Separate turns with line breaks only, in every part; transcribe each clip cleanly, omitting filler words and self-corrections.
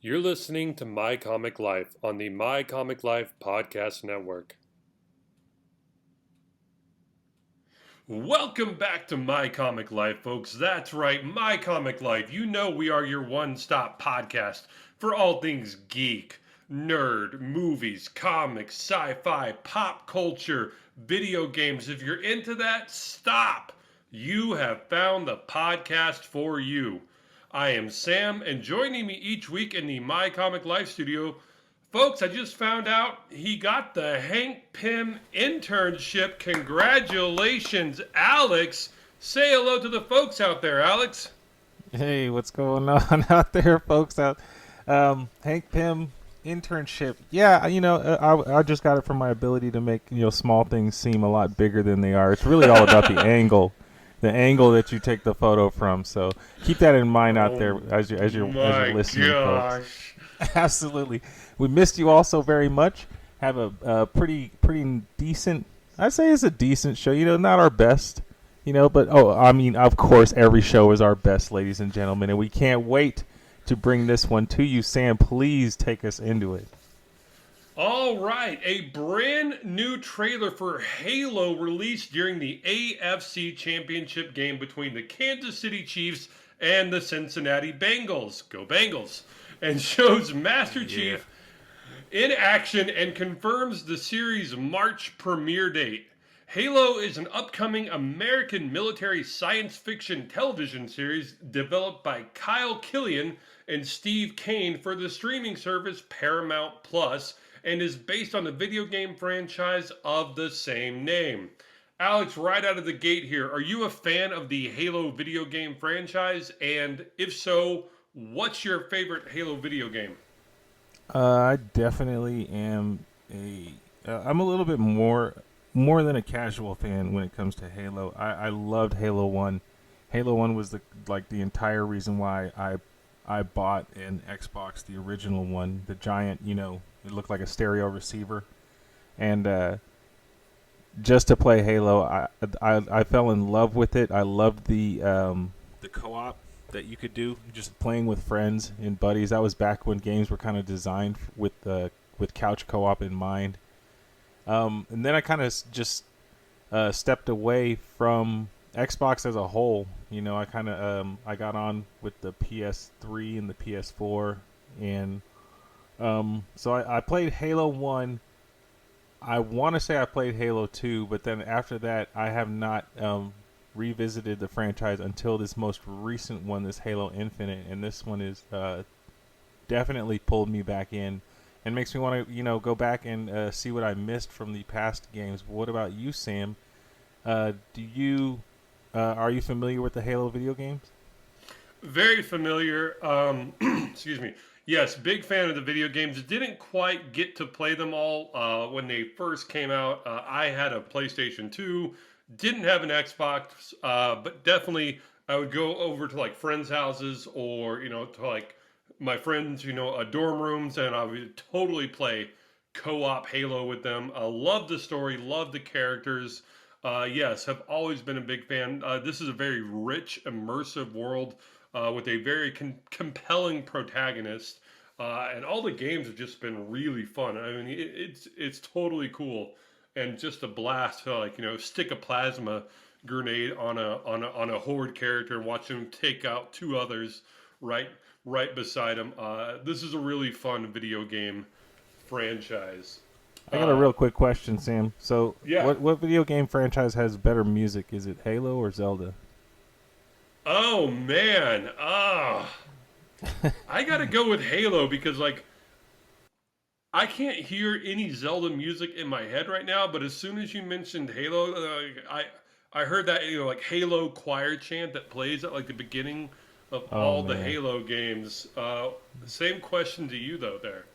You're listening to My Comic Life on the My Comic Life Podcast Network. Welcome back to My Comic Life, folks. That's right, My Comic Life. You know we are your one-stop podcast for all things geek, nerd, movies, comics, sci-fi, pop culture, video games. If you're into that, stop. You have found the podcast for you. I am Sam, and joining me each week in the My Comic Life studio, folks, I just found out he got the Pym Internship. Congratulations, Alex. Say hello to the folks out there, Alex.
Hey, what's going on out there, folks? Hank Pym Internship. Yeah, I just got it from my ability to make small things seem a lot bigger than they are. It's really all about the angle that you take the photo from. So keep that in mind out there as you're
My
listening, folks.
gosh.
Absolutely, we missed you all so very much. Have a pretty decent. I'd say it's a decent show. Not our best. But of course, every show is our best, ladies and gentlemen, and we can't wait to bring this one to you. Sam, please take us into it.
All right, a brand new trailer for Halo released during the AFC Championship game between the Kansas City Chiefs and the Cincinnati Bengals. Go Bengals! And shows Master Chief in action and confirms the series' March premiere date. Halo is an upcoming American military science fiction television series developed by Kyle Killian and Steve Kane for the streaming service Paramount Plus and is based on the video game franchise of the same name. Alex, right out of the gate here, are you a fan of the Halo video game franchise? And if so, what's your favorite Halo video game?
I definitely am I'm a little bit more than a casual fan when it comes to Halo. I loved Halo 1. Halo 1 was the entire reason why I bought an Xbox, the original one, the giant, it looked like a stereo receiver. And just to play Halo, I fell in love with it. I loved the co-op that you could do, just playing with friends and buddies. That was back when games were kind of designed with couch co-op in mind. And then I kind of just stepped away from Xbox as a whole. I got on with the PS3 and the PS4, and so I played Halo 1. I want to say I played Halo 2, but then after that, I have not revisited the franchise until this most recent one, this Halo Infinite, and this one is definitely pulled me back in and makes me want to, go back and see what I missed from the past games. What about you, Sam? Are you familiar with the Halo video games?
Very familiar. Excuse me. Yes, big fan of the video games. Didn't quite get to play them all when they first came out. I had a PlayStation 2, didn't have an Xbox, but definitely I would go over to like friends' houses or, to like my friends, dorm rooms, and I would totally play co-op Halo with them. Love the story, love the characters. Yes, have always been a big fan. This is a very rich, immersive world with a very compelling protagonist, and all the games have just been really fun. I mean, it's totally cool, and just a blast to stick a plasma grenade on a horde character and watch him take out two others right right beside him. This is a really fun video game franchise.
I got a real quick question, Sam. So,
Yeah.
what video game franchise has better music? Is it Halo or Zelda?
Oh man. I gotta go with Halo because I can't hear any Zelda music in my head right now. But as soon as you mentioned Halo, I heard that Halo choir chant that plays at like the beginning of
Oh
all the
man,
Halo games. Same question to you though. There.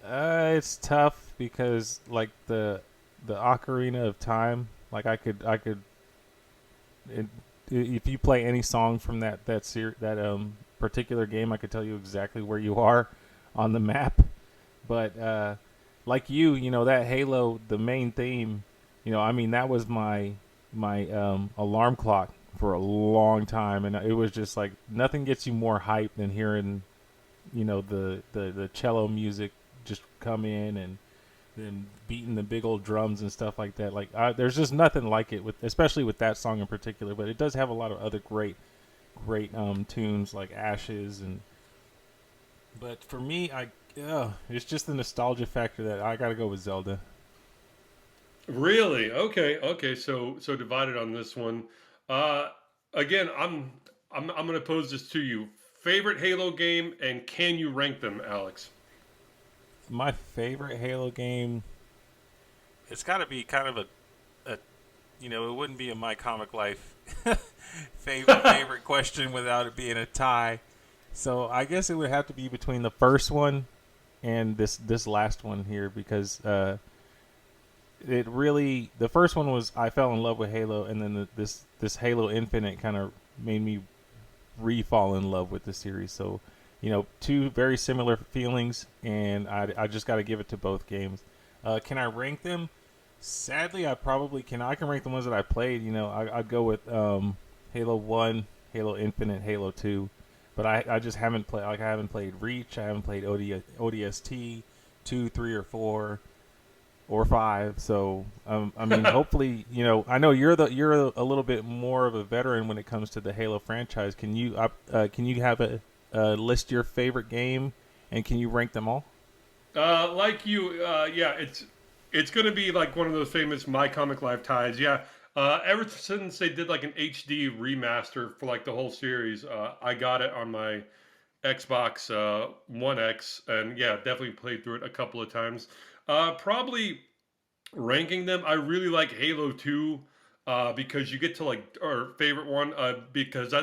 it's tough because like the Ocarina of Time, like I could it, if you play any song from that particular game, I could tell you exactly where you are on the map. But like that Halo, the main theme, that was my alarm clock for a long time, and it was just like nothing gets you more hype than hearing the cello music just come in and then beating the big old drums and stuff like that. Like there's just nothing like it with, especially with that song in particular. But it does have a lot of other great tunes like Ashes and. But for me, it's just the nostalgia factor that I gotta go with Zelda.
Really? Okay. So divided on this one. Uh, again, I'm gonna pose this to you. Favorite Halo game, and can you rank them, Alex?
My favorite Halo game, it's got to be kind of a it wouldn't be a My Comic Life favorite question without it being a tie. So I guess it would have to be between the first one and this last one here because it really the first one was I fell in love with Halo, and then this Halo Infinite kind of made me re-fall in love with the series. So, two very similar feelings, and I just got to give it to both games. Can I rank them? Sadly, I probably can. I can rank the ones that I played. I'd go with Halo 1, Halo Infinite, Halo 2. But I just haven't played. Like, I haven't played Reach. I haven't played ODST 2, 3, or 4 or 5. So I mean, hopefully, I know you're a little bit more of a veteran when it comes to the Halo franchise. Can you have a list your favorite game, and can you rank them all?
Like you, yeah, it's gonna be like one of those famous My Comic Life ties. Yeah. Ever since they did like an HD remaster for like the whole series, I got it on my Xbox One X, and yeah, definitely played through it a couple of times. Probably ranking them, I really like Halo 2 because you get to like our favorite one because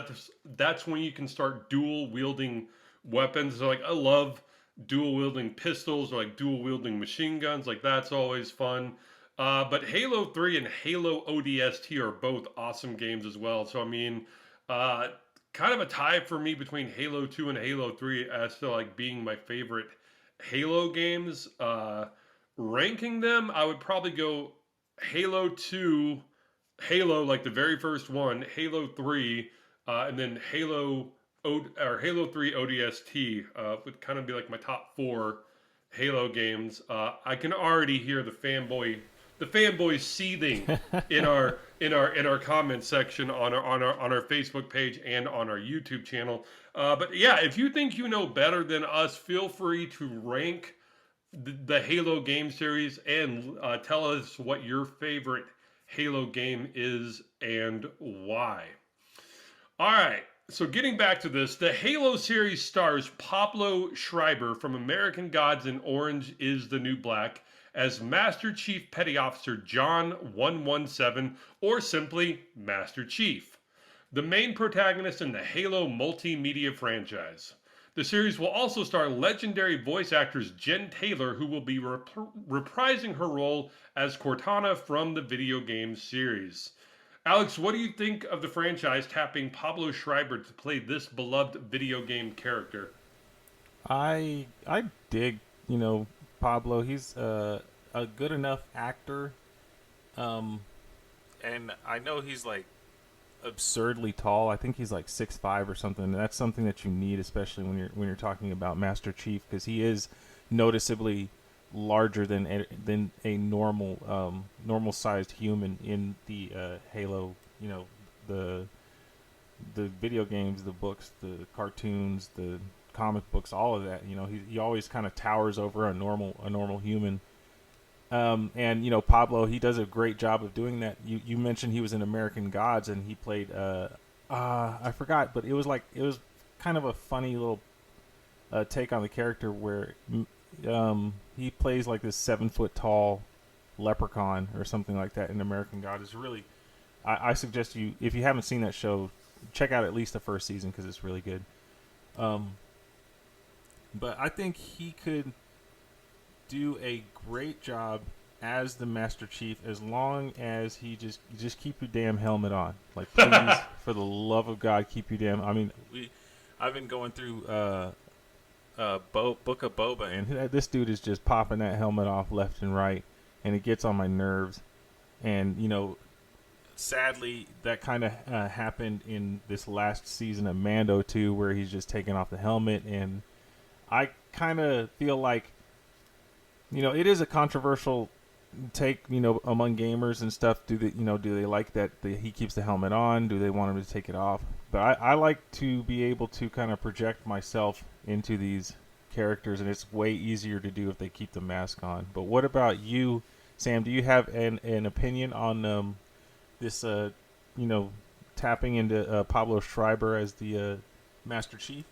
that's when you can start dual wielding weapons. So like I love dual wielding pistols or like dual wielding machine guns. Like that's always fun. But Halo 3 and Halo ODST are both awesome games as well. So I mean, uh, kind of a tie for me between Halo 2 and Halo 3 as to like being my favorite Halo games. Ranking them, I would probably go Halo 2, Halo like the very first one, Halo 3, and then Halo 3 ODST would kind of be like my top four Halo games. I can already hear the fanboys seething in our comment section on our Facebook page and on our YouTube channel. But yeah, if you think you know better than us, feel free to rank the Halo game series and tell us what your favorite Halo game is and why. All right. So getting back to this, the Halo series stars Pablo Schreiber from American Gods and Orange is the New Black as Master Chief Petty Officer John 117, or simply Master Chief, the main protagonist in the Halo multimedia franchise. The series will also star legendary voice actress Jen Taylor, who will be reprising her role as Cortana from the video game series. Alex, what do you think of the franchise tapping Pablo Schreiber to play this beloved video game character?
I dig Pablo. He's a good enough actor, um, and I know he's like absurdly tall. I think he's like 6'5" or something. And that's something that you need, especially when you're talking about Master Chief, because he is noticeably larger than a normal sized human in the Halo. The the video games, the books, the cartoons, the comic books, all of that. He always kind of towers over a normal human. And Pablo, he does a great job of doing that. You mentioned he was in American Gods, and he played I forgot, but it was kind of a funny little take on the character where he plays like this 7 foot tall leprechaun or something like that in American God. Is really I suggest you, if you haven't seen that show, check out at least the first season because it's really good. Um, but I think he could do a great job as the Master Chief as long as he just keep your damn helmet on. Like, please, for the love of God, keep your damn. I mean, I've been going through Book of Boba, and this dude is just popping that helmet off left and right, and it gets on my nerves. And sadly, that kind of happened in this last season of Mando too, where he's just taking off the helmet, and I kind of feel like, it is a controversial take, among gamers and stuff. Do they like that he keeps the helmet on? Do they want him to take it off? But I like to be able to kind of project myself into these characters, and it's way easier to do if they keep the mask on. But what about you, Sam? Do you have an opinion on this, you know, tapping into Pablo Schreiber as the Master Chief?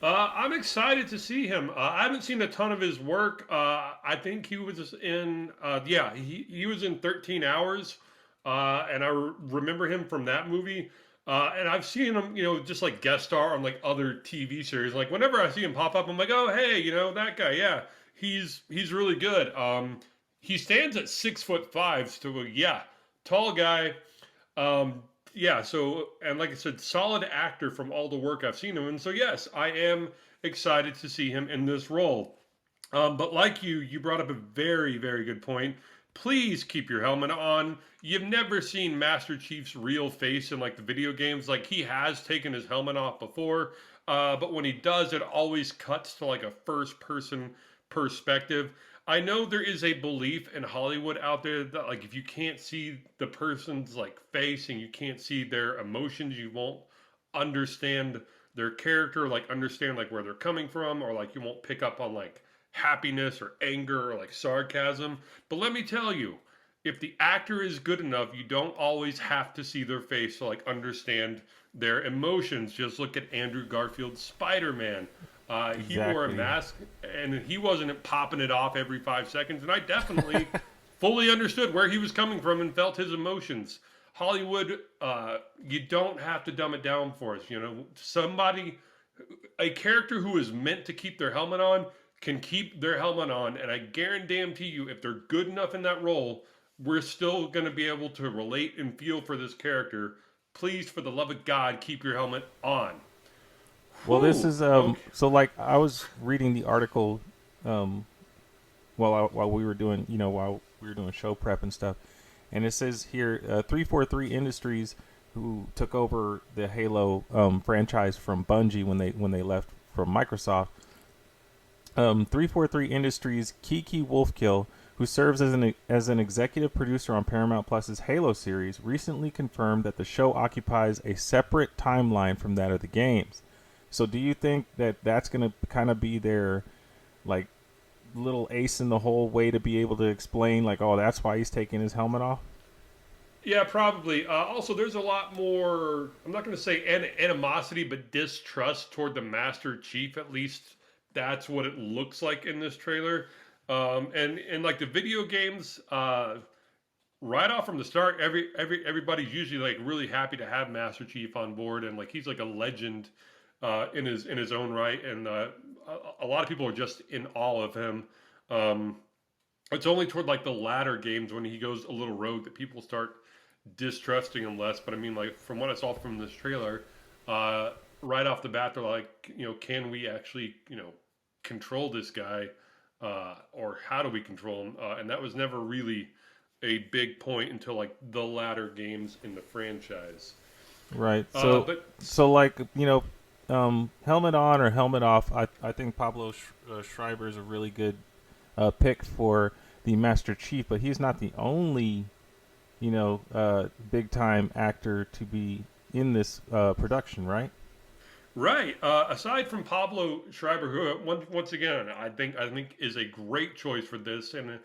I'm excited to see him. I haven't seen a ton of his work. I think he was in, yeah, he was in 13 Hours, and remember him from that movie. And I've seen him, just like guest star on like other TV series. Like whenever I see him pop up, I'm like, oh hey, that guy. Yeah, he's really good. He stands at 6'5", so yeah, tall guy. Um, yeah, so and like I said, solid actor from all the work I've seen him, and so yes, I am excited to see him in this role. But like you brought up a very, very good point. Please keep your helmet on. You've never seen Master Chief's real face in like the video games. Like he has taken his helmet off before, but when he does, it always cuts to like a first person perspective. I know there is a belief in Hollywood out there that like if you can't see the person's like face and you can't see their emotions, you won't understand their character, like understand like where they're coming from, or like you won't pick up on like happiness or anger or like sarcasm. But let me tell you, if the actor is good enough, you don't always have to see their face to like understand their emotions. Just look at Andrew Garfield's Spider-Man. He wore a
Exactly.
mask and he wasn't popping it off every 5 seconds. And I definitely fully understood where he was coming from and felt his emotions. Hollywood, you don't have to dumb it down for us. A character who is meant to keep their helmet on can keep their helmet on, and I guarantee you, if they're good enough in that role, we're still going to be able to relate and feel for this character. Please, for the love of God, keep your helmet on.
Well, this
Whew.
is
Okay.
so like I was reading the article um while we were doing show prep and stuff, and it says here 343 Industries, who took over the Halo franchise from Bungie when they left from Microsoft. 343 Industries Kiki Wolfkill, who serves as an executive producer on Paramount Plus's Halo series, recently confirmed that the show occupies a separate timeline from that of the games. So, do you think that that's going to kind of be their like little ace in the hole way to be able to explain like, oh, that's why he's taking his helmet off?
Yeah, probably. Also, there's a lot more, I'm not going to say animosity, but distrust toward the Master Chief. At least that's what it looks like in this trailer. And like the video games, right off from the start, everybody's usually like really happy to have Master Chief on board, and like he's like a legend in his own right, and a lot of people are just in awe of him. Um, it's only toward like the latter games when he goes a little rogue that people start distrusting him less. But I mean, like from what I saw from this trailer, uh, right off the bat, they're like, can we actually, control this guy, or how do we control him? And that was never really a big point until like the latter games in the franchise.
Right.
Uh,
So,
but
so like helmet on or helmet off. I think Pablo Schreiber is a really good pick for the Master Chief, but he's not the only big time actor to be in this production, right?
Right. Aside from Pablo Schreiber, who once again I think is a great choice for this, and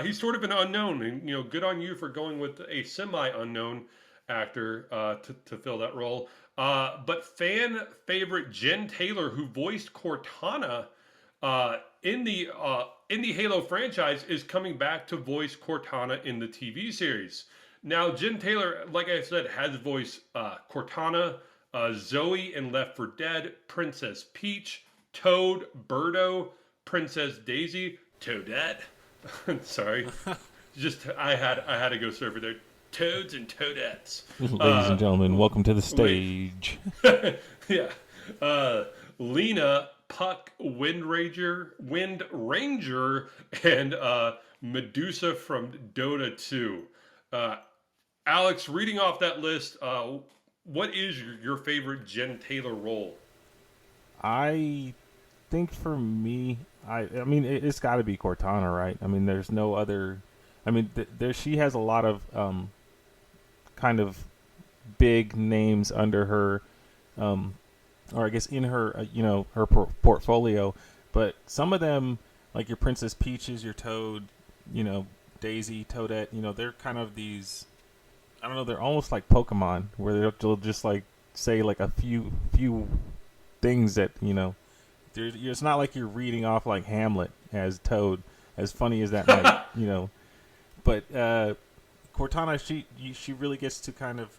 he's sort of an unknown, and good on you for going with a semi-unknown actor to fill that role. But fan favorite Jen Taylor, who voiced Cortana in the Halo franchise, is coming back to voice Cortana in the TV series. Now, Jen Taylor, like I said, has voiced Cortana, Zoe in Left 4 Dead, Princess Peach, Toad, Birdo, Princess Daisy, Toadette. Sorry, just I had to go server there. Toads and Toadettes.
Ladies and gentlemen,
L-
welcome to the
wait,
stage.
yeah. Uh, Lena, Puck, Wind Ranger, and Medusa from Dota 2. Uh, Alex, reading off that list, what is your favorite Jen Taylor role?
I think for me, I mean, it's got to be Cortana, right? I mean, there's no other. I mean, there she has a lot of kind of big names under her, um, or I guess in her, her portfolio. But some of them, like your Princess Peaches, your Toad, you know, Daisy, Toadette, they're kind of these. I don't know. They're almost like Pokemon, where they'll just like say like a few things that it's not like you're reading off like Hamlet as Toad, as funny as that might, But Cortana, she really gets to kind of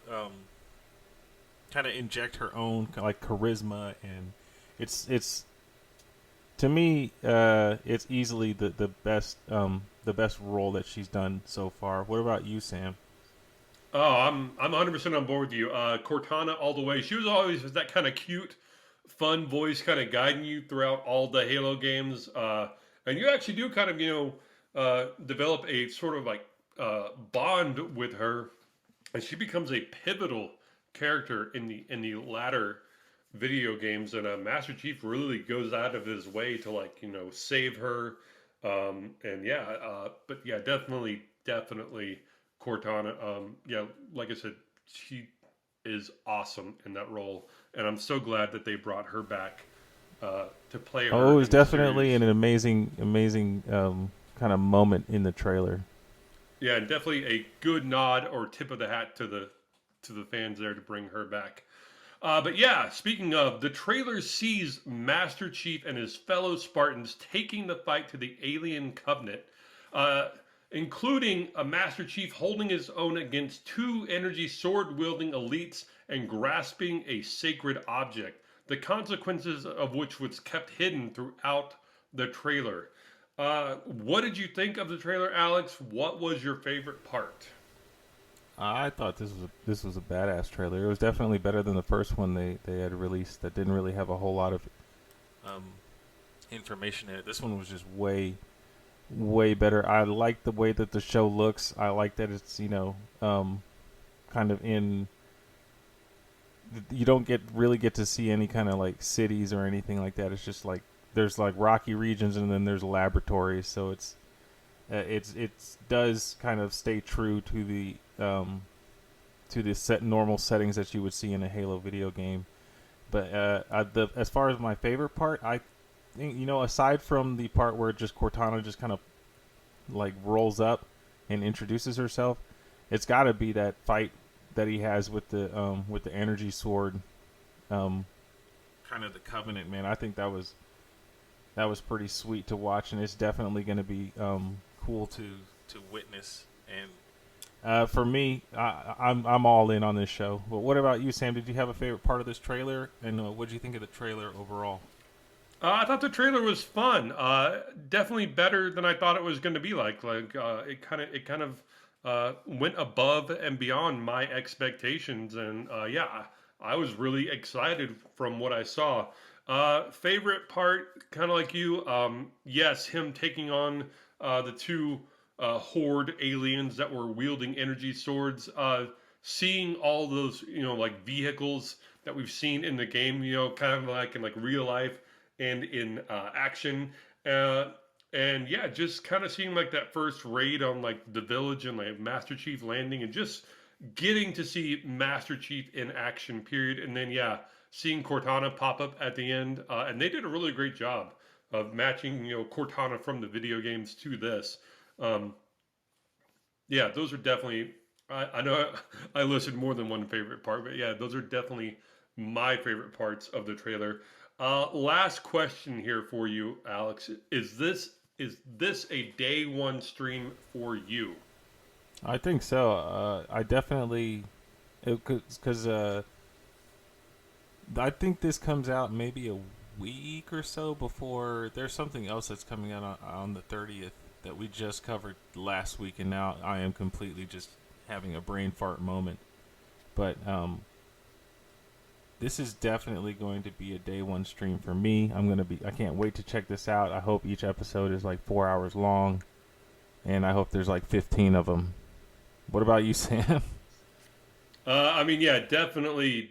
inject her own like charisma, and it's to me, it's easily the best role that she's done so far. What about you, Sam?
Oh, I'm 100% on board with you. Cortana all the way. She was always that kind of cute, fun voice, kind of guiding you throughout all the Halo games. And you actually do kind of develop a sort of like bond with her, and she becomes a pivotal character in the latter video games. And Master Chief really goes out of his way to like save her. And yeah, but yeah, definitely Cortana. Yeah, like I said, she is awesome in that role, and I'm so glad that they brought her back to play
Oh, it
her
was
in the
definitely
series.
an amazing kind of moment in the trailer.
Yeah, and definitely a good nod or tip of the hat to the fans there to bring her back. But yeah, speaking of, the trailer sees Master Chief and his fellow Spartans taking the fight to the alien Covenant, uh, including a Master Chief holding his own against two energy sword wielding elites and grasping a sacred object, the consequences of which was kept hidden throughout the trailer. What did you think of the trailer, Alex? What was your favorite part?
I thought this was a badass trailer. It was definitely better than the first one they had released that didn't really have a whole lot of um, information in it. This one was just way better. I like the way that the show looks. I like that it's kind of in. You don't really get to see any kind of like cities or anything like that. It's just like there's like rocky regions and then there's laboratories. So it does kind of stay true to the normal settings that you would see in a Halo video game. But as far as my favorite part, I think aside from the part where just Cortana just kind of like rolls up and introduces herself, it's got to be that fight that he has with the energy sword, um, kind of the Covenant, man. I think that was pretty sweet to watch, and it's definitely going to be cool to witness. And for me, I'm all in on this show. But what about you, Sam? Did you have a favorite part of this trailer, and what did you think of the trailer overall?
I thought the trailer was fun. Definitely better than I thought it was going to be. It kind of went above and beyond my expectations, and yeah, I was really excited from what I saw. Favorite part, kind of like you. Yes, him taking on the two horde aliens that were wielding energy swords. Seeing all those like vehicles that we've seen in the game, kind of like in like real life and in action. Uh, and yeah, just kind of seeing like that first raid on like the village and like Master Chief landing and just getting to see Master Chief in action, period. And then yeah, seeing Cortana pop up at the end, and they did a really great job of matching Cortana from the video games to this. Um, yeah, those are definitely. I know I listed more than one favorite part, but yeah, those are definitely my favorite parts of the trailer. Last question here for you, Alex. Is this a day one stream for you?
I think so. I definitely because I think this comes out maybe a week or so before there's something else that's coming out on the 30th that we just covered last week, and now I am completely just having a brain fart moment. But this is definitely going to be a day one stream for me. I can't wait to check this out. I hope each episode is like 4 hours long, and I hope there's like 15 of them. What about you, Sam?
I mean, yeah, definitely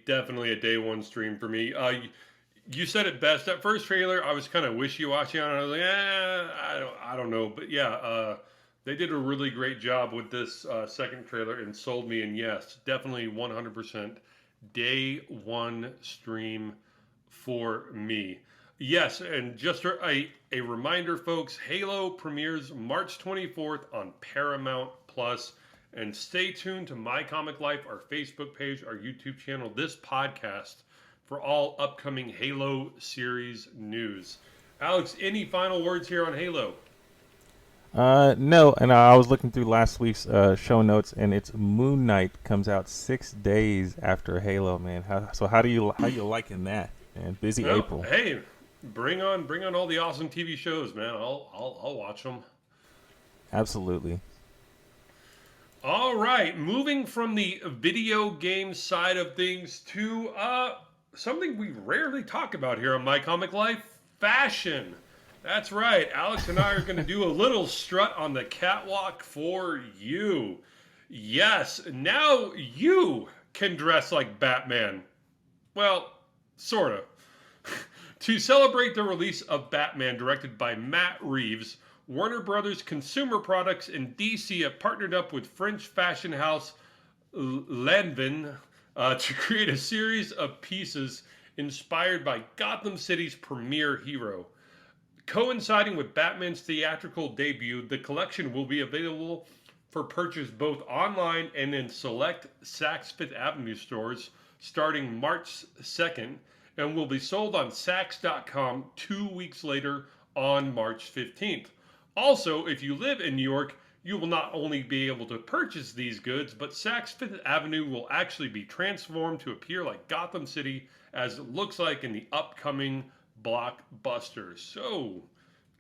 a day one stream for me. You said it best. That first trailer, I was kind of wishy-washy on it. I was like, I don't know. But yeah, they did a really great job with this second trailer and sold me. And yes, definitely 100% day one stream for me. Yes, and just a reminder, folks, Halo premieres March 24th on Paramount Plus. And stay tuned to My Comic Life, our Facebook page, our YouTube channel, this podcast for all upcoming Halo series news. Alex, any final words here on Halo?
No, and I was looking through last week's show notes, and it's Moon Knight comes out 6 days after Halo, man. How you liking that? And busy
Well,
April.
hey, bring on all the awesome TV shows, man. I'll watch them.
Absolutely.
All right, moving from the video game side of things to something we rarely talk about here on My Comic Life: fashion. That's right. Alex and I are going to do a little strut on the catwalk for you. Yes, now you can dress like Batman. Well, sort of. To celebrate the release of Batman, directed by Matt Reeves, Warner Brothers Consumer Products and DC have partnered up with French fashion house Lanvin to create a series of pieces inspired by Gotham City's premier hero. Coinciding with Batman's theatrical debut, the collection will be available for purchase both online and in select Saks Fifth Avenue stores starting March 2nd and will be sold on Saks.com 2 weeks later on March 15th. Also, if you live in New York, you will not only be able to purchase these goods, but Saks Fifth Avenue will actually be transformed to appear like Gotham City as it looks like in the upcoming blockbuster. So,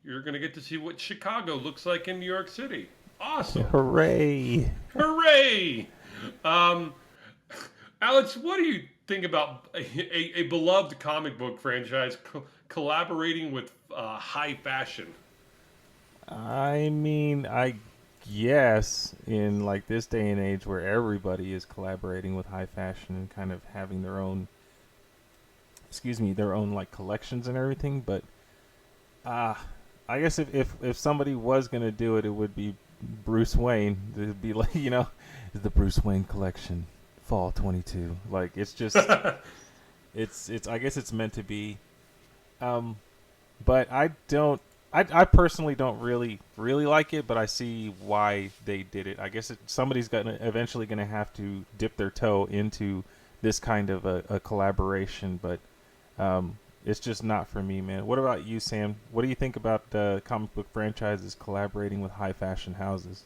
you're going to get to see what Chicago looks like in New York City. Awesome.
Hooray.
Hooray! Um, Alex, what do you think about a beloved comic book franchise collaborating with high fashion?
I mean, I guess in like this day and age where everybody is collaborating with high fashion and kind of having their own like collections and everything, but I guess if somebody was gonna do it, it would be Bruce Wayne. It'd be like the Bruce Wayne collection, Fall 22. Like it's just it's I guess it's meant to be. But I don't. I personally don't really like it, but I see why they did it. I guess somebody's eventually gonna have to dip their toe into this kind of a collaboration, but it's just not for me, man. What about you, Sam? What do you think about comic book franchises collaborating with high fashion houses?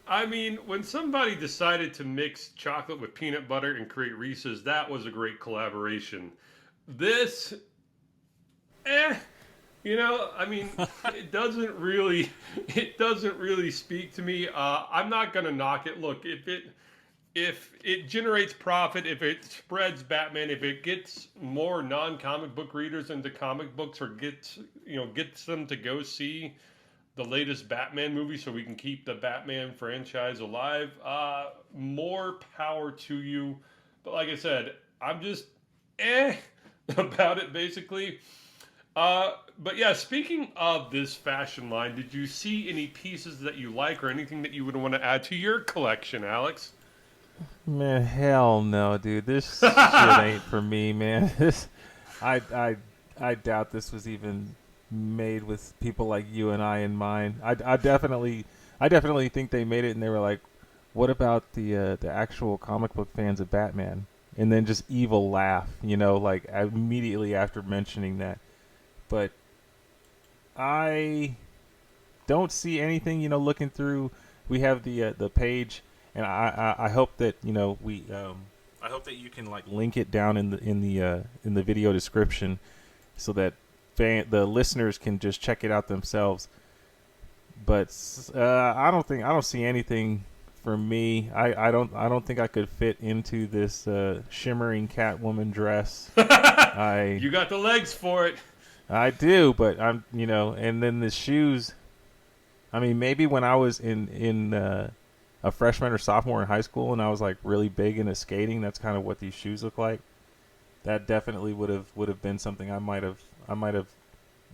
I mean, when somebody decided to mix chocolate with peanut butter and create Reese's, that was a great collaboration. This, I mean, it doesn't really speak to me. I'm not gonna knock it. Look, if it generates profit, if it spreads Batman, if it gets more non-comic book readers into comic books, or gets them to go see the latest Batman movie, so we can keep the Batman franchise alive, more power to you. But like I said, I'm just about it basically. But yeah, speaking of this fashion line, did you see any pieces that you like or anything that you would want to add to your collection, Alex?
Man, hell no, dude. This shit ain't for me, man. I doubt this was even made with people like you and I in mind. I definitely think they made it and they were like, what about the actual comic book fans of Batman? And then just evil laugh, like immediately after mentioning that. But I don't see anything, looking through. We have the page, and I hope that I hope that you can like link it down in the video description, so that the listeners can just check it out themselves. But I don't see anything for me. I don't think I could fit into this shimmering Catwoman dress.
You got the legs for it.
I do, but and then the shoes. I mean, maybe when I was in a freshman or sophomore in high school and I was like really big into skating, that's kind of what these shoes look like. that definitely would have been something I might have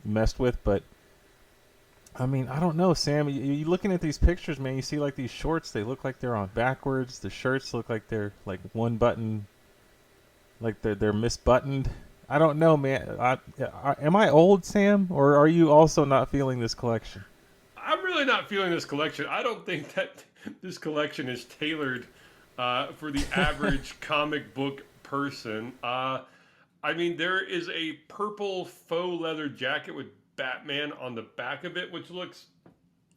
messed with. But I mean, I don't know, Sam. You looking at these pictures, man? You see like these shorts. They look like they're on backwards. The shirts look like they're like one button, like they're misbuttoned. I don't know, man. Am I old, Sam, or are you also not feeling this collection?
I'm really not feeling this collection. I don't think that this collection is tailored for the average comic book person. I mean, there is a purple faux leather jacket with Batman on the back of it, which looks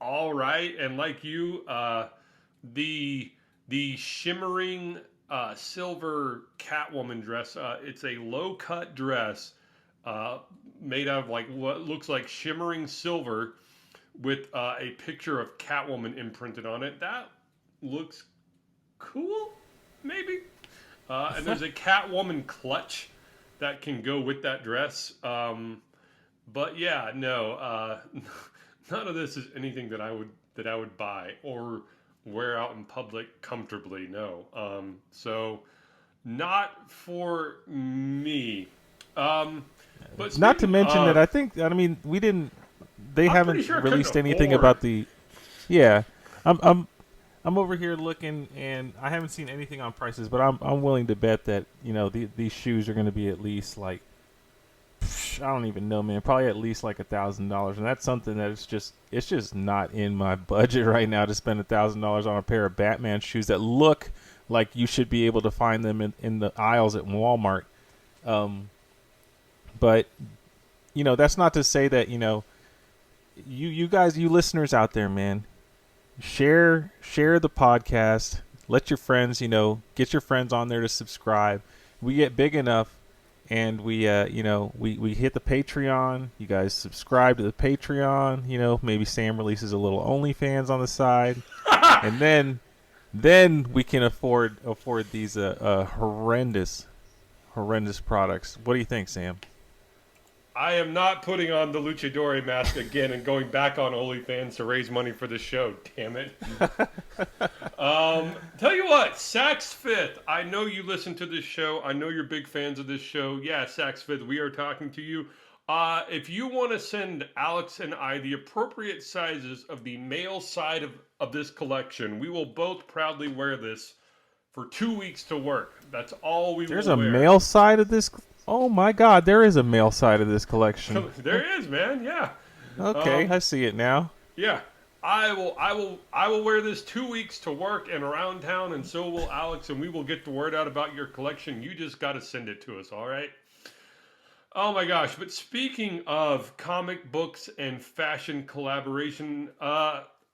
all right. And like you, the the shimmering silver Catwoman dress. It's a low cut dress uh, made out of like what looks like shimmering silver with a picture of Catwoman imprinted on it. That looks cool, maybe. And there's a Catwoman clutch that can go with that dress. But yeah, no, none of this is anything that I would buy or wear out in public comfortably. No, so not for me. Um, but
Not to
speaking
mention that
of,
I mean, we didn't. They
I'm pretty
haven't
sure I couldn't
released anything
afford.
about the. Yeah, I'm I'm I'm over here looking, and I haven't seen anything on prices, but I'm willing to bet that these shoes are going to be at least like I don't even know, man. Probably at least like $1,000, and that's something that it's just not in my budget right now to spend $1,000 on a pair of Batman shoes that look like you should be able to find them in the aisles at Walmart. Um, but that's not to say that you guys, you listeners out there, man, share the podcast. Let your friends, get your friends on there to subscribe. We get big enough, and we hit the Patreon. You guys subscribe to the Patreon. Maybe Sam releases a little OnlyFans on the side, and then we can afford these horrendous products. What do you think, Sam?
I am not putting on the luchador mask again and going back on OnlyFans to raise money for the show. Damn it. Tell you what, Sax Fifth. I know you listen to this show. I know you're big fans of this show. Yeah, Sax Fifth, we are talking to you. If you want to send Alex and I the appropriate sizes of the male side of this collection, we will both proudly wear this for 2 weeks to work. That's all we
There's
will
a
wear.
male side of this. Oh my God, there is a male side of this collection.
There is, man. Yeah.
Okay,
Um,
I see it now.
yeah. I will wear this 2 weeks to work and around town, and so will Alex, and we will get the word out about your collection. You just got to send it to us, all right? Oh my gosh! But speaking of comic books and fashion collaboration,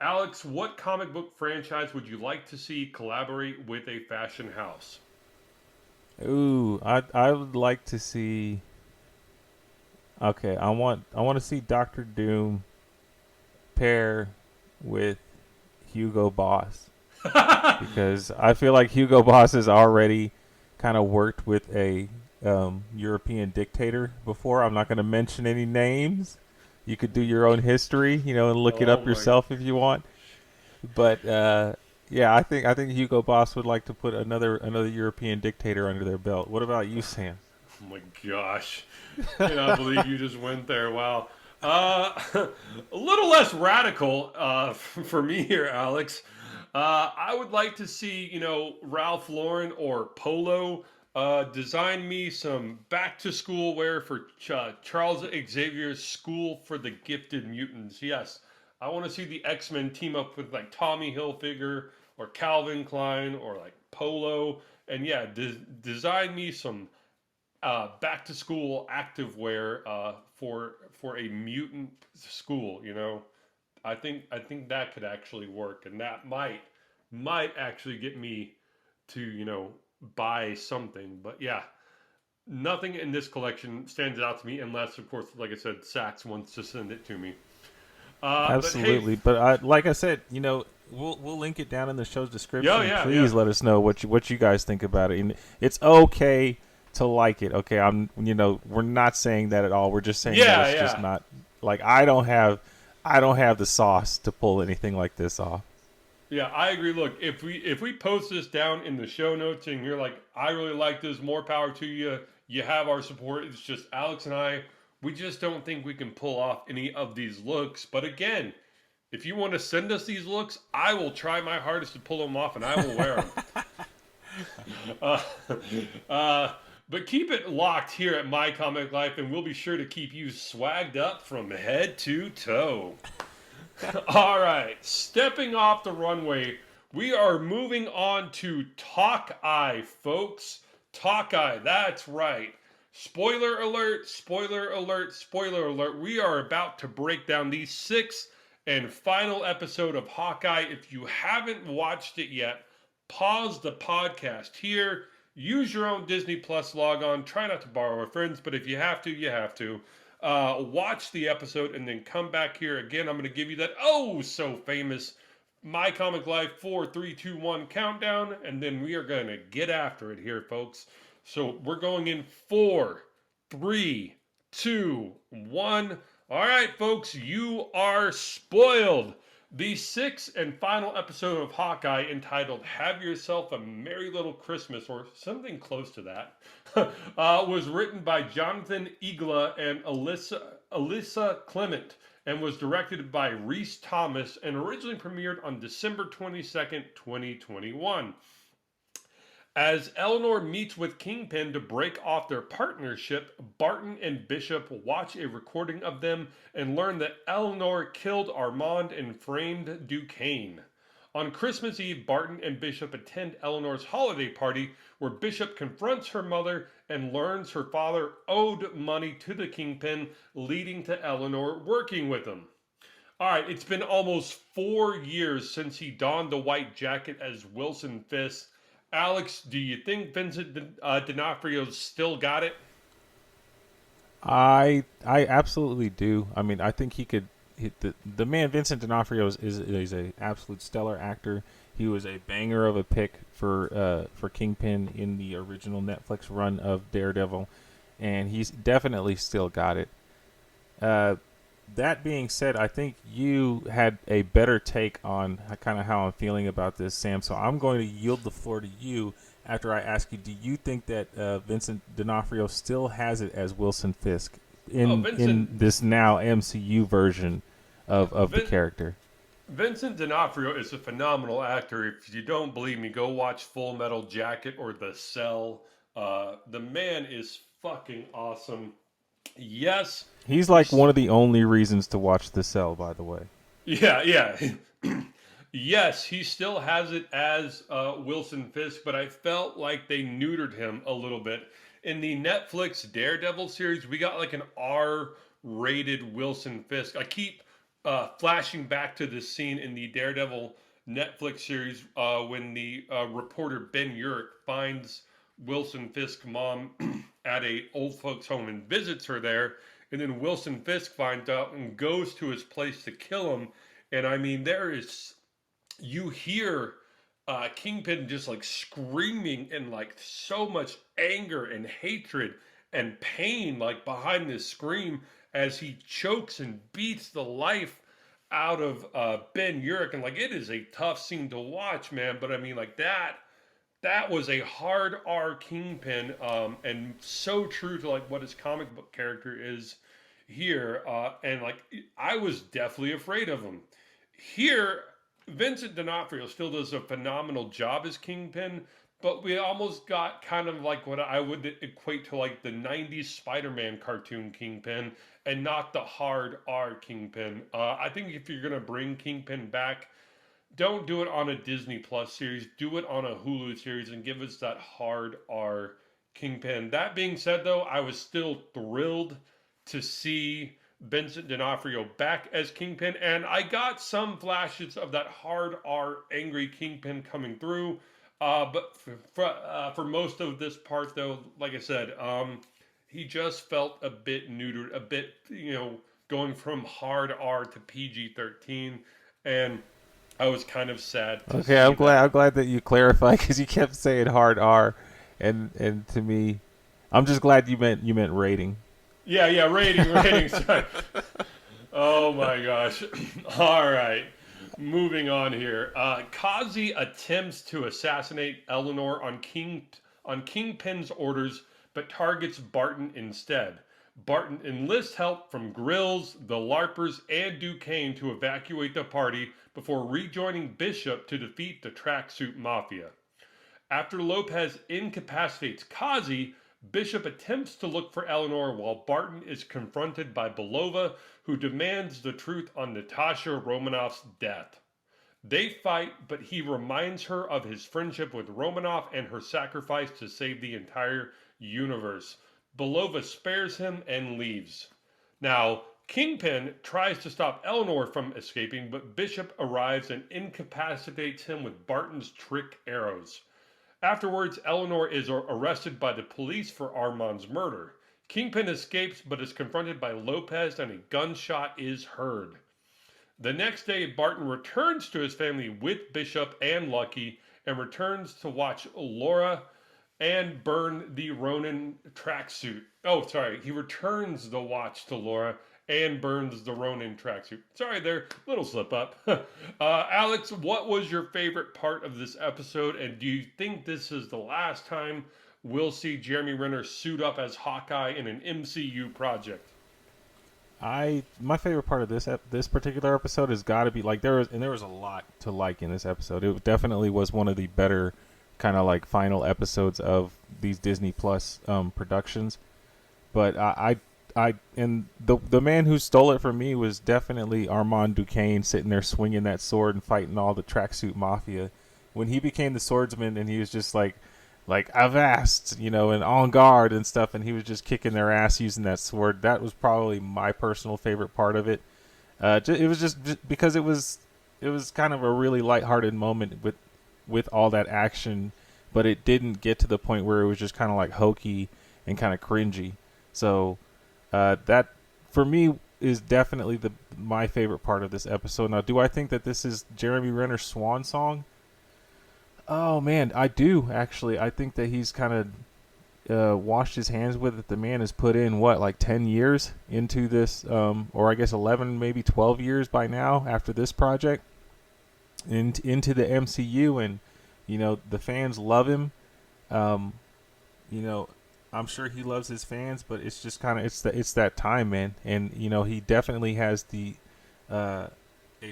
Alex, what comic book franchise would you like to see collaborate with a fashion house?
Ooh, I would like to see. Okay, I want to see Doctor Doom pair with Hugo Boss, because I feel like Hugo Boss has already kind of worked with a European dictator before. I'm not going to mention any names. You could do your own history, and look it
Oh
up
my
yourself if you want. But yeah, I think Hugo Boss would like to put another European dictator under their belt. What about you, Sam?
Oh my gosh. Cannot believe you just went there. Wow. A little less radical for me here, Alex. I would like to see, Ralph Lauren or Polo design me some back to school wear for Charles Xavier's School for the Gifted Mutants. Yes, I want to see the X-Men team up with like Tommy Hilfiger or Calvin Klein or like Polo. And yeah, design me some back to school activewear for a mutant school. I think that could actually work, and that might actually get me to buy something. But yeah, nothing in this collection stands out to me unless, of course, like I said, Saks wants to send it to me. But hey,
Absolutely, but like I said, we'll link it down in the show's
yeah,
description.
yeah, yeah,
Please let us know what you guys think about it. And it's okay to like it. Okay, we're not saying that at all. We're just saying that
yeah,
it's just
yeah.
not like I don't have the sauce to pull anything like this off.
Yeah, I agree. Look, if we post this down in the show notes and you're like, I really like this, more power to you. You have our support. It's just Alex and I, we just don't think we can pull off any of these looks. But again, if you want to send us these looks, I will try my hardest to pull them off and I will wear them. Uh, uh, but keep it locked here at My Comic Life, and we'll be sure to keep you swagged up from head to toe. All right, stepping off the runway, we are moving on to Hawkeye, folks. Hawkeye, that's right. Spoiler alert, spoiler alert, spoiler alert. We are about to break down the sixth and final episode of Hawkeye. If you haven't watched it yet, pause the podcast here. Use your own Disney Plus log on. Try not to borrow a friend's, but if you have to, you have to. Watch the episode and then come back here again. I'm going to give you that oh so famous My Comic Life 4, 3, 2, 1 countdown, and then we are going to get after it here, folks. So we're going in 4, 3, 2, 1. All right, folks, you are spoiled. The sixth and final episode of Hawkeye, entitled Have Yourself a Merry Little Christmas, or something close to that, was written by Jonathan Igla and Alyssa Clement, and was directed by Rhys Thomas, and originally premiered on December 22nd, 2021. As Eleanor meets with Kingpin to break off their partnership, Barton and Bishop watch a recording of them and learn that Eleanor killed Armand and framed Duquesne. On Christmas Eve, Barton and Bishop attend Eleanor's holiday party, where Bishop confronts her mother and learns her father owed money to the Kingpin, leading to Eleanor working with him. Alright, it's been almost 4 years since he donned the white jacket as Wilson Fisk. Alex, do you think Vincent D'onofrio's still got it?
I absolutely do. I mean, I think he could hit the man. Vincent D'Onofrio is a absolute stellar actor. He was a banger of a pick for Kingpin in the original Netflix run of Daredevil, and he's definitely still got it. That being said, I think you had a better take on kind of how I'm feeling about this, Sam. So I'm going to yield the floor to you after I ask you, do you think that Vincent D'Onofrio still has it as Wilson Fisk in this now MCU version of the character?
Vincent D'Onofrio is a phenomenal actor. If you don't believe me, go watch Full Metal Jacket or The Cell. The man is fucking awesome. Yes.
He's like one of the only reasons to watch The Cell, by the way.
Yeah. Yes, he still has it as Wilson Fisk, but I felt like they neutered him a little bit. In the Netflix Daredevil series, we got like an R-rated Wilson Fisk. I keep flashing back to this scene in the Daredevil Netflix series when the reporter Ben Urich finds Wilson Fisk's mom at a old folks home and visits her there, and then Wilson Fisk finds out and goes to his place to kill him. And I mean, you hear Kingpin just like screaming in like so much anger and hatred and pain like behind this scream as he chokes and beats the life out of Ben Urich. And like, it is a tough scene to watch, man. But I mean, like that was a hard R Kingpin, and so true to like what his comic book character is here. And like, I was definitely afraid of him. Here, Vincent D'Onofrio still does a phenomenal job as Kingpin, but we almost got kind of like what I would equate to like the 90s Spider-Man cartoon Kingpin, and not the hard R Kingpin. I think if you're going to bring Kingpin back, don't do it on a Disney Plus series. Do it on a Hulu series and give us that hard R Kingpin. That being said, though, I was still thrilled to see Vincent D'Onofrio back as Kingpin, and I got some flashes of that hard R angry Kingpin coming through. But for most of this part, though, like I said, he just felt a bit neutered, a bit, going from hard R to PG-13, and I was kind of sad.
Okay, I'm glad that you clarified, because you kept saying hard R, and to me, I'm just glad you meant rating.
Yeah, rating. Sorry. Oh my gosh. All right, moving on here. Kazi attempts to assassinate Eleanor on Kingpin's orders, but targets Barton instead. Barton enlists help from Grills, the LARPers, and Duquesne to evacuate the party before rejoining Bishop to defeat the Tracksuit Mafia. After Lopez incapacitates Kazi, Bishop attempts to look for Eleanor while Barton is confronted by Belova, who demands the truth on Natasha Romanoff's death. They fight, but he reminds her of his friendship with Romanoff and her sacrifice to save the entire universe. Belova spares him and leaves. Now, Kingpin tries to stop Eleanor from escaping, but Bishop arrives and incapacitates him with Barton's trick arrows. Afterwards, Eleanor is arrested by the police for Armand's murder. Kingpin escapes but is confronted by Lopez and a gunshot is heard. The next day, Barton returns to his family with Bishop and Lucky and returns to watch Laura and burn the Ronin tracksuit. Oh, sorry. He returns the watch to Laura and burns the Ronin tracksuit. Sorry there, little slip up. Alex, what was your favorite part of this episode? And do you think this is the last time we'll see Jeremy Renner suit up as Hawkeye in an MCU project?
My favorite part of this particular episode has got to be like there was a lot to like in this episode. It definitely was one of the better kind of like final episodes of these Disney Plus productions. But and the man who stole it from me was definitely Armand Duquesne, sitting there swinging that sword and fighting all the tracksuit mafia. When he became the swordsman and he was just like avast, and en garde and stuff, and he was just kicking their ass using that sword. That was probably my personal favorite part of it. It was just because it was kind of a really lighthearted moment with all that action, but it didn't get to the point where it was just kind of like hokey and kind of cringy. So that for me is definitely my favorite part of this episode. Now, do I think that this is Jeremy Renner's swan song? Oh man, I do actually. I think that he's kind of washed his hands with it. The man has put in like 10 years into this, or I guess 11, maybe 12 years by now after this project, into the MCU, and the fans love him. I'm sure he loves his fans, but it's just kind of it's that time, man. And he definitely has a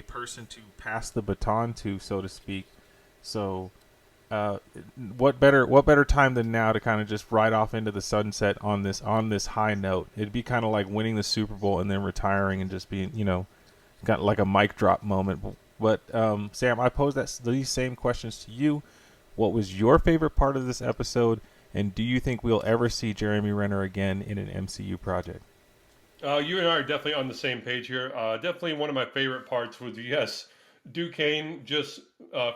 person to pass the baton to, so to speak. So. What better time than now to kind of just ride off into the sunset on this high note? It'd be kind of like winning the Super Bowl and then retiring and just being, got like a mic drop moment. But Sam, I pose these same questions to you. What was your favorite part of this episode, and do you think we'll ever see Jeremy Renner again in an MCU project?
You and I are definitely on the same page here. Definitely one of my favorite parts was, yes, Duquesne just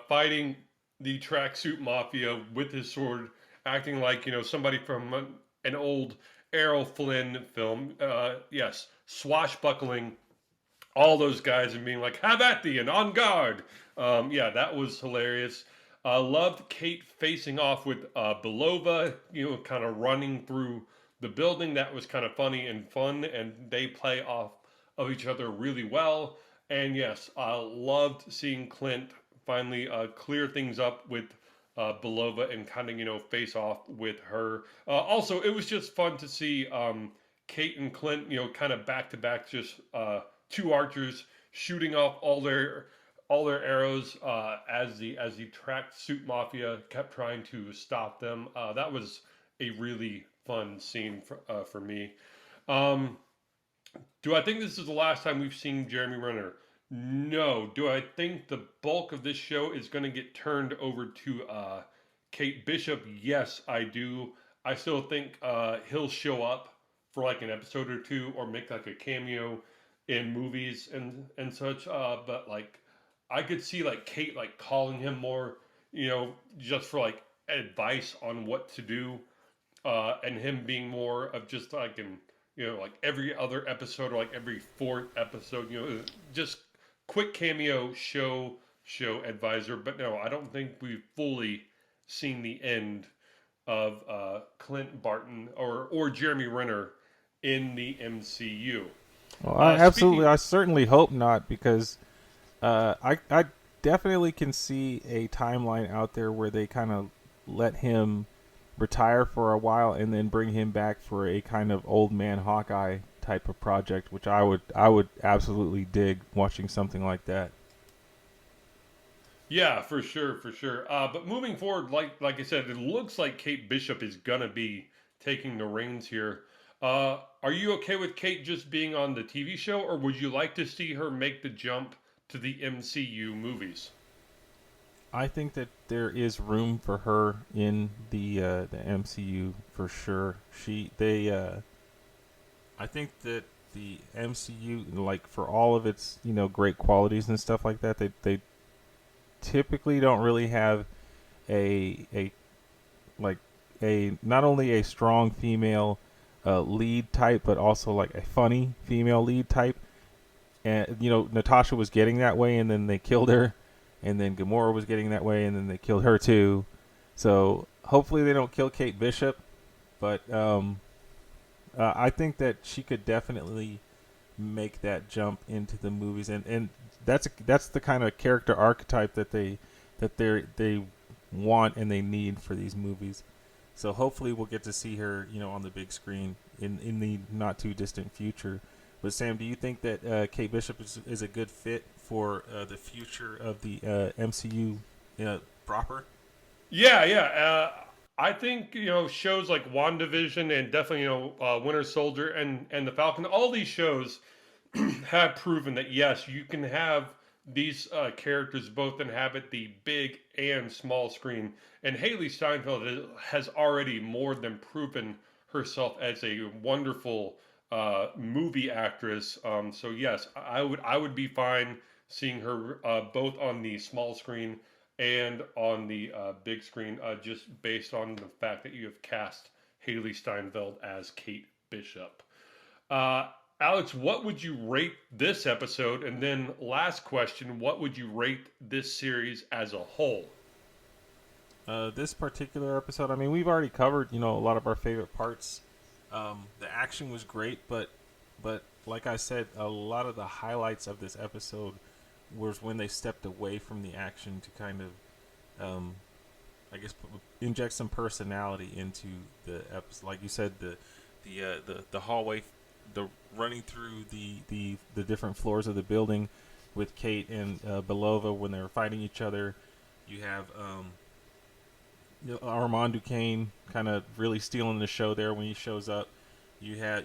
fighting the tracksuit mafia with his sword, acting like somebody from an old Errol Flynn film. Yes, swashbuckling all those guys and being like, "Have at thee!" and "On guard." Yeah, that was hilarious. Loved Kate facing off with Belova, kind of running through the building. That was kind of funny and fun, and they play off of each other really well. And yes, I loved seeing Clint finally clear things up with Belova and kind of face off with her. Also, it was just fun to see Kate and Clint kind of back to back, just two archers shooting off all their arrows as the tracksuit mafia kept trying to stop them. That was a really fun scene for me. Do I think this is the last time we've seen Jeremy Renner? No. Do I think the bulk of this show is going to get turned over to Kate Bishop? Yes, I do. I still think he'll show up for like an episode or two, or make like a cameo in movies and such. But like, I could see like Kate like calling him more, just for like advice on what to do, and him being more of just like like every other episode or like every fourth episode, just quick cameo show advisor. But no, I don't think we've fully seen the end of Clint Barton or Jeremy Renner in the MCU.
Well, I certainly hope not, because I definitely can see a timeline out there where they kind of let him retire for a while and then bring him back for a kind of old man Hawkeye type of project, which I would absolutely dig watching something like that.
Yeah, for sure, for sure. But moving forward, like I said, it looks like Kate Bishop is gonna be taking the reins here. Are you okay with Kate just being on the TV show, or would you like to see her make the jump to the MCU movies?
I think that there is room for her in the MCU for sure. I think that the MCU, like for all of its great qualities and stuff like that, they typically don't really have a like a not only a strong female lead type, but also like a funny female lead type. And Natasha was getting that way, and then they killed her, and then Gamora was getting that way, and then they killed her too. So hopefully they don't kill Kate Bishop, but I think that she could definitely make that jump into the movies, and that's the kind of character archetype that they want and they need for these movies. So hopefully we'll get to see her, on the big screen in the not too distant future. But Sam, do you think that Kate Bishop is a good fit for the future of the MCU proper?
Yeah, yeah. I think shows like WandaVision and definitely Winter Soldier and the Falcon. All these shows have proven that yes, you can have these characters both inhabit the big and small screen. And Haley Steinfeld has already more than proven herself as a wonderful movie actress. So yes, I would be fine seeing her both on the small screen and on the big screen, just based on the fact that you have cast Haley Steinfeld as Kate Bishop. Uh, Alex, what would you rate this episode? And then, last question, what would you rate this series as a whole?
This particular episode, I mean, we've already covered, a lot of our favorite parts. The action was great, but like I said, a lot of the highlights of this episode was when they stepped away from the action to kind of, I guess, inject some personality into the episode. Like you said, the hallway, the running through the different floors of the building with Kate and Belova when they were fighting each other. You have Armand Duquesne kind of really stealing the show there when he shows up. You had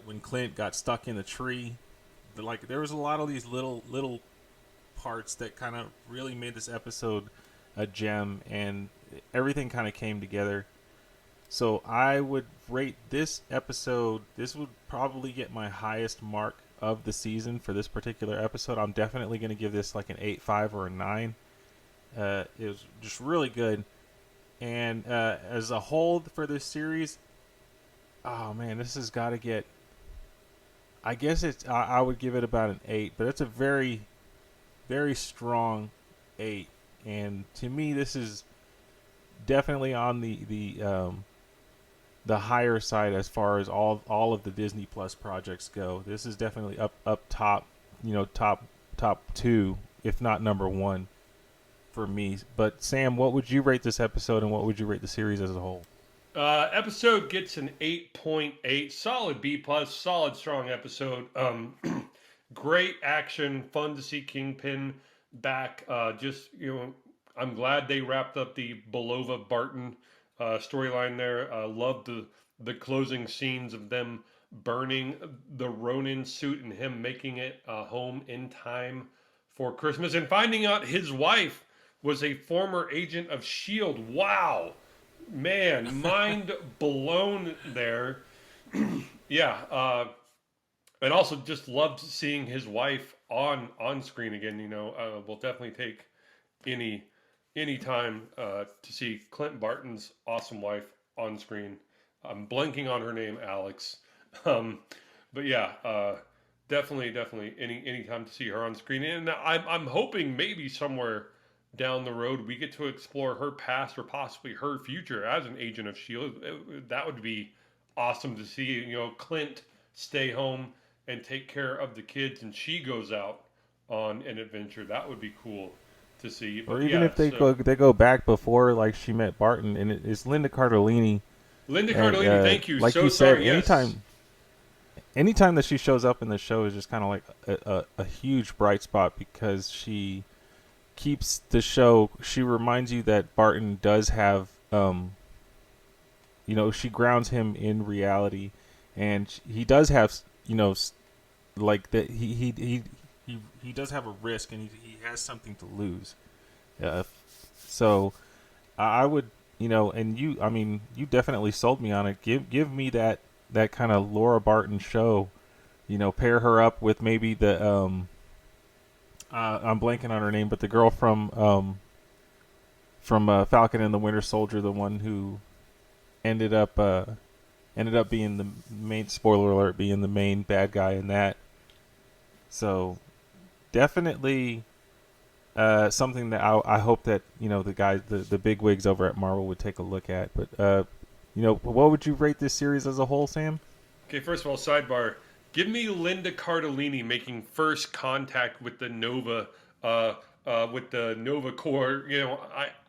when Clint got stuck in the tree. Like there was a lot of these little parts that kind of really made this episode a gem, and everything kind of came together. So I would rate this episode. This would probably get my highest mark of the season for this particular episode. I'm definitely going to give this like an 8.5 or a 9. It was just really good. And as a whole for this series, oh man, this has got to get. I guess I would give it about an 8, but it's a very, very strong 8. And to me, this is definitely on the higher side as far as all of the Disney Plus projects go. This is definitely up top, top 2, if not number 1 for me. But Sam, what would you rate this episode, and what would you rate the series as a whole?
Episode gets an 8.8, solid B plus, solid strong episode. Great action, fun to see Kingpin back. Just I'm glad they wrapped up the Belova Barton storyline there. Loved the closing scenes of them burning the Ronin suit and him making it home in time for Christmas and finding out his wife was a former agent of Shield. Wow, man, mind blown there. Yeah, and also just loved seeing his wife on screen again. We'll definitely take any any time to see Clint Barton's awesome wife on screen. I'm blanking on her name, Alex. Um, but yeah, definitely any time to see her on screen, and I'm hoping maybe somewhere down the road we get to explore her past or possibly her future as an agent of Shield. That would be awesome to see. Clint stay home and take care of the kids, and she goes out on an adventure. That would be cool to see.
Or
But
even
yeah,
if
so
they go back before like she met Barton, and it's Linda Cardellini,
Linda
and
Cardellini, thank you.
like
So
you said,
sorry. Yes.
anytime that she shows up in the show is just kind of like a huge bright spot because she keeps the show. She reminds you that Barton does have, she grounds him in reality, and he does have, like that he does have a risk, and he has something to lose. Uh, so I would, and you, I mean, you definitely sold me on it. Give me that kind of Laura Barton show. Pair her up with maybe the I'm blanking on her name, but the girl from Falcon and the Winter Soldier, the one who ended up being the main, spoiler alert, being the main bad guy in that. So definitely something that I hope that the guys, the big wigs over at Marvel would take a look at. But what would you rate this series as a whole, Sam?
Okay, first of all, sidebar. Give me Linda Cardellini making first contact with the Nova, with the Nova Corps.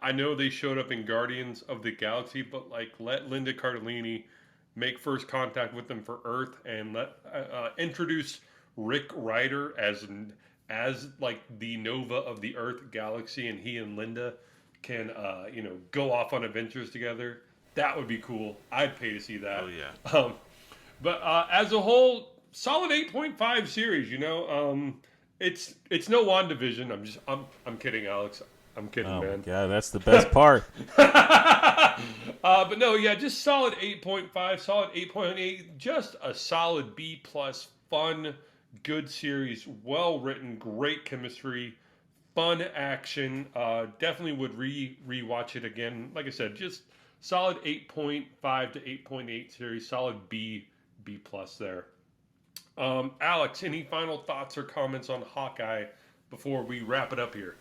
I know they showed up in Guardians of the Galaxy, but like let Linda Cardellini make first contact with them for Earth, and let introduce Rick Ryder as like the Nova of the Earth galaxy, and he and Linda can go off on adventures together. That would be cool. I'd pay to see that.
Oh yeah.
But as a whole, solid 8.5 series. It's no WandaVision. I'm kidding, Alex. I'm kidding,
Oh my
man.
god, that's the best part.
But no, yeah, just solid 8.5, solid 8.8. Just a solid B plus, fun, good series, well written, great chemistry, fun action. Definitely would rewatch it again. Like I said, just solid 8.5 to 8.8 series, solid B plus there. Alex, any final thoughts or comments on Hawkeye before we wrap it up here?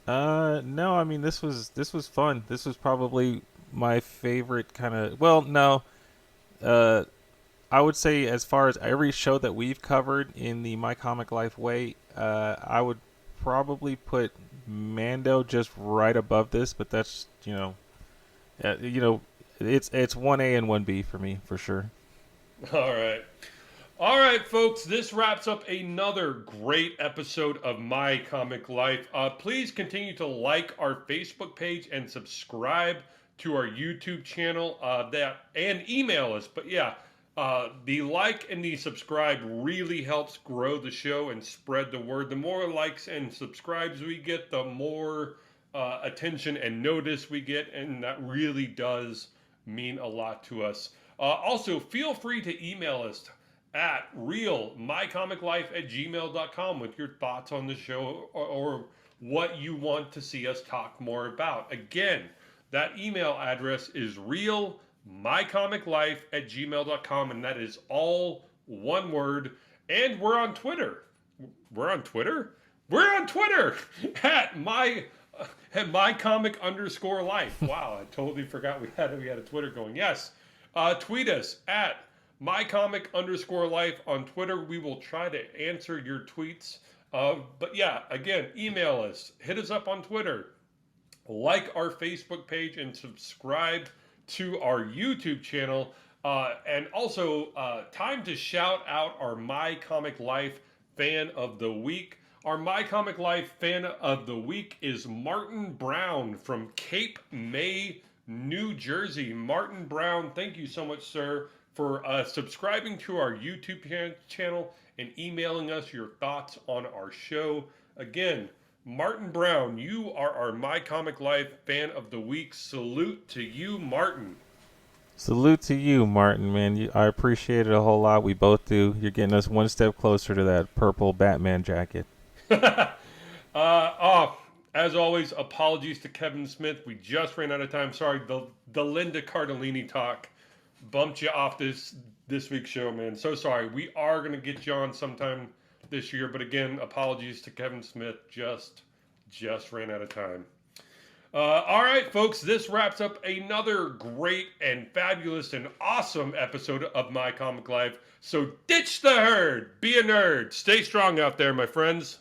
No, I mean this was fun. This was probably my favorite kind of. Well, no, uh, I would say as far as every show that we've covered in the My Comic Life way, I would probably put Mando just right above this. But that's uh, you know, it's 1A and 1B for me for sure.
All right. All right, folks, this wraps up another great episode of My Comic Life. Please continue to like our Facebook page and subscribe to our YouTube channel and email us. But yeah, the like and the subscribe really helps grow the show and spread the word. The more likes and subscribes we get, the more attention and notice we get, and that really does mean a lot to us. Also, feel free to email us at realmycomiclife@gmail.com with your thoughts on the show, or what you want to see us talk more about. Again, that email address is realmycomiclife@gmail.com, and that is all one word. And we're on Twitter. We're on Twitter? We're on Twitter at @mycomic_life. Wow, I totally forgot we had a Twitter going. Yes. Tweet us at mycomic_life on Twitter. We will try to answer your tweets. But yeah, again, email us, hit us up on Twitter, like our Facebook page, and subscribe to our YouTube channel. And also, time to shout out our My Comic Life fan of the week. Our My Comic Life fan of the week is Martin Brown from Cape May, New Jersey. Martin Brown, thank you so much, sir, for subscribing to our YouTube channel and emailing us your thoughts on our show. Again, Martin Brown, you are our My Comic Life fan of the week. Salute to you, Martin.
Salute to you, Martin, man. I appreciate it a whole lot. We both do. You're getting us one step closer to that purple Batman jacket.
As always, apologies to Kevin Smith. We just ran out of time. Sorry, the Linda Cardellini talk bumped you off this week's show, man. So sorry. We are gonna get you on sometime this year, but again, apologies to Kevin Smith. Just ran out of time. All right, folks, this wraps up another great and fabulous and awesome episode of My Comic Life. So ditch the herd, be a nerd, stay strong out there, my friends.